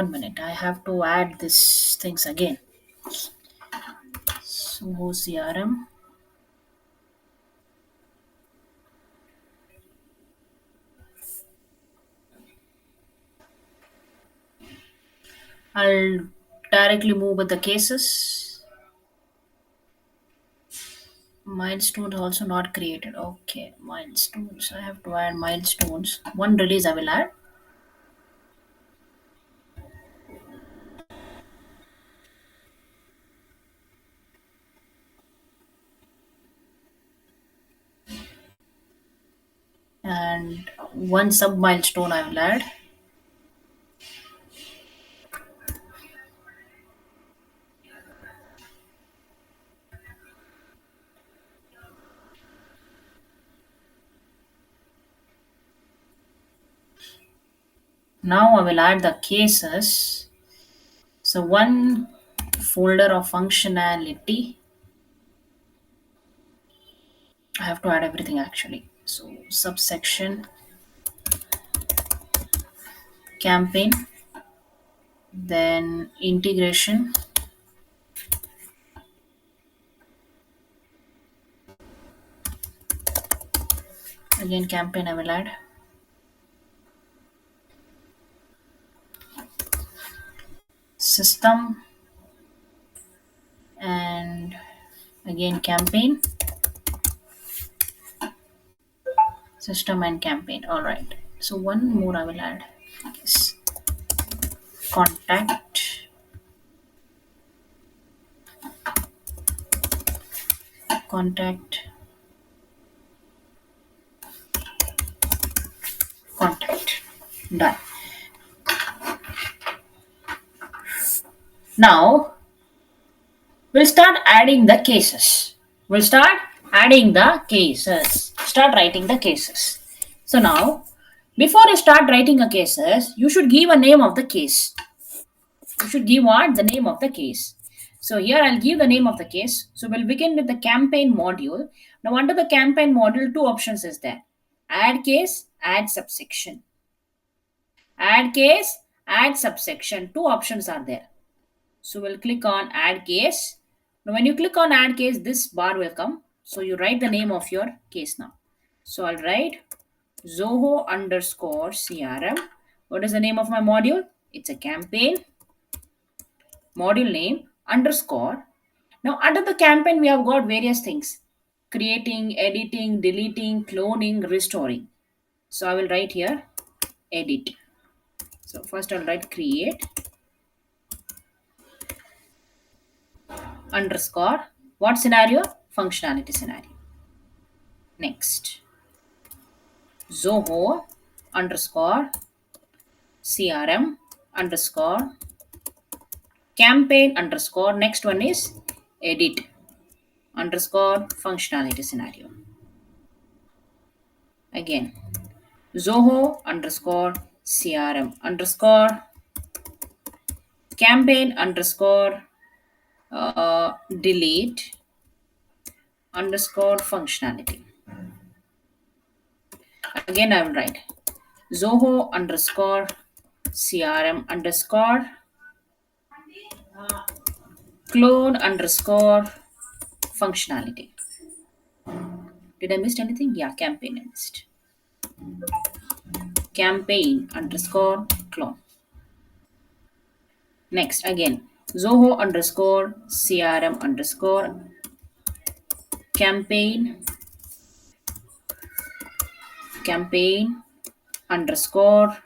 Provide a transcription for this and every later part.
1 minute. I have to add these things again. So CRM. I'll directly move with the cases. Milestones also not created. Okay, milestones. I have to add milestones. One release I will add. And one sub milestone I will add. Now I will add the cases. So one folder of functionality. I have to add everything actually. So subsection campaign, then integration, again campaign I will add, system, and again campaign, system and campaign. All right. So one more I will add. Yes. Contact, contact, contact. Done. Now we'll start adding the cases. We'll start adding the cases. Start writing the cases. So now, before you start writing a cases, you should give a name of the case. You should give what? The name of the case. So here I'll give the name of the case. So we'll begin with the campaign module. Now under the campaign module, two options is there. Add case, add subsection. Add case, add subsection. Two options are there. So we'll click on add case. Now when you click on add case, this bar will come. So you write the name of your case now. So I'll write Zoho underscore CRM. What is the name of my module? It's a campaign. Module name underscore. Now under the campaign, we have got various things. Creating, editing, deleting, cloning, restoring. So I will write here edit. So first I'll write create underscore. What scenario? Functionality scenario. Next. Zoho underscore CRM underscore campaign underscore. Next one is edit underscore functionality scenario. Again, Zoho underscore CRM underscore campaign underscore delete underscore functionality. Again, I will write Zoho underscore CRM underscore clone underscore functionality. Did I miss anything? Yeah, campaign I missed. Campaign underscore clone. Next, again, Zoho underscore CRM underscore campaign underscore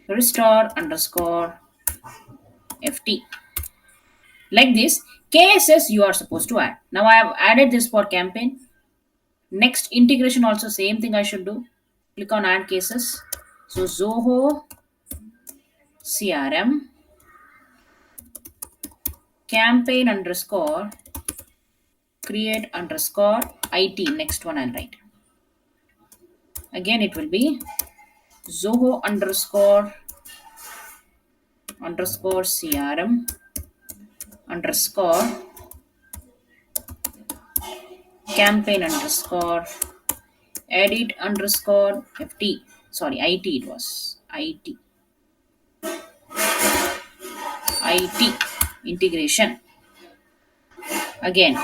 restore underscore FT. Like this, KSS you are supposed to add. Now I have added this for campaign. Next, integration also same thing I should do. Click on add cases. So Zoho CRM campaign underscore create underscore IT. Next one I'll write. Again, it will be Zoho underscore CRM underscore campaign underscore edit underscore FT. Sorry, IT it was. IT. IT integration. Again,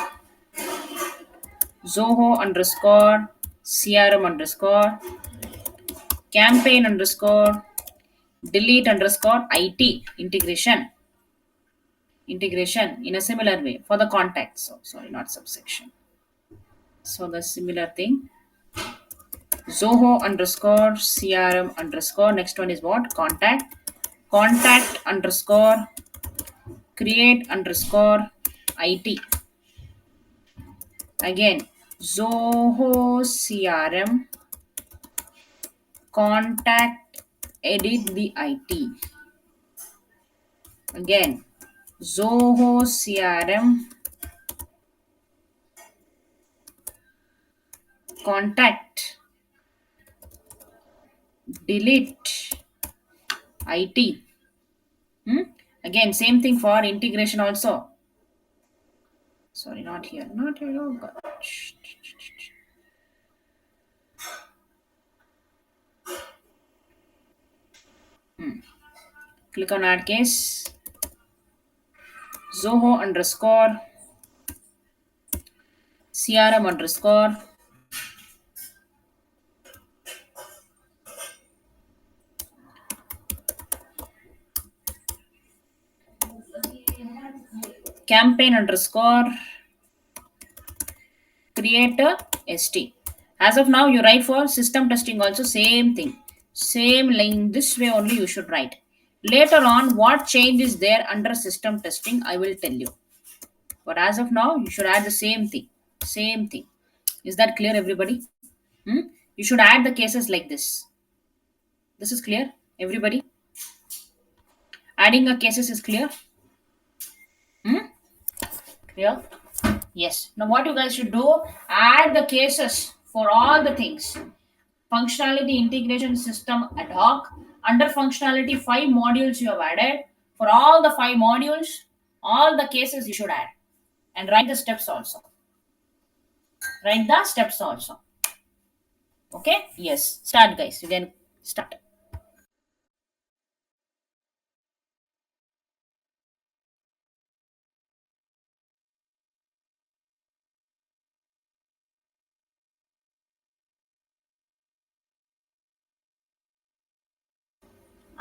Zoho underscore CRM underscore campaign underscore delete underscore IT integration in a similar way for the contact. So sorry, not subsection. So the similar thing. Zoho underscore CRM underscore. Next one is what? Contact underscore create underscore IT. Again, Zoho CRM contact edit the IT. Again, Zoho CRM contact delete IT. Again, same thing for integration also. Sorry, not here. Not here. Oh God. Click on add case. Zoho underscore CRM underscore campaign underscore creator st. As of now, you write for system testing also same thing. Same line. This way only you should write. Later on, what change is there under system testing, I will tell you. But as of now, you should add the same thing. Same thing. Is that clear, everybody? You should add the cases like this. This is clear, everybody? Adding a cases is clear? Clear? Yes. Now what you guys should do, add the cases for all the things. Functionality integration system ad hoc. Under functionality, 5 modules you have added. For all the 5 modules, all the cases you should add. And write the steps also. Write the steps also. Okay? Yes. Start, guys. You can start.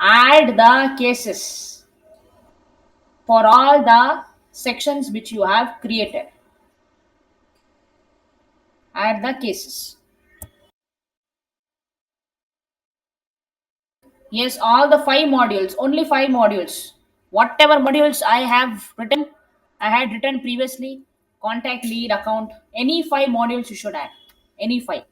Add the cases for all the sections which you have created. Add the cases. Yes, all the 5 modules, only 5 modules. Whatever modules I have written, I had written previously, contact lead account, any 5 modules you should add. Any 5.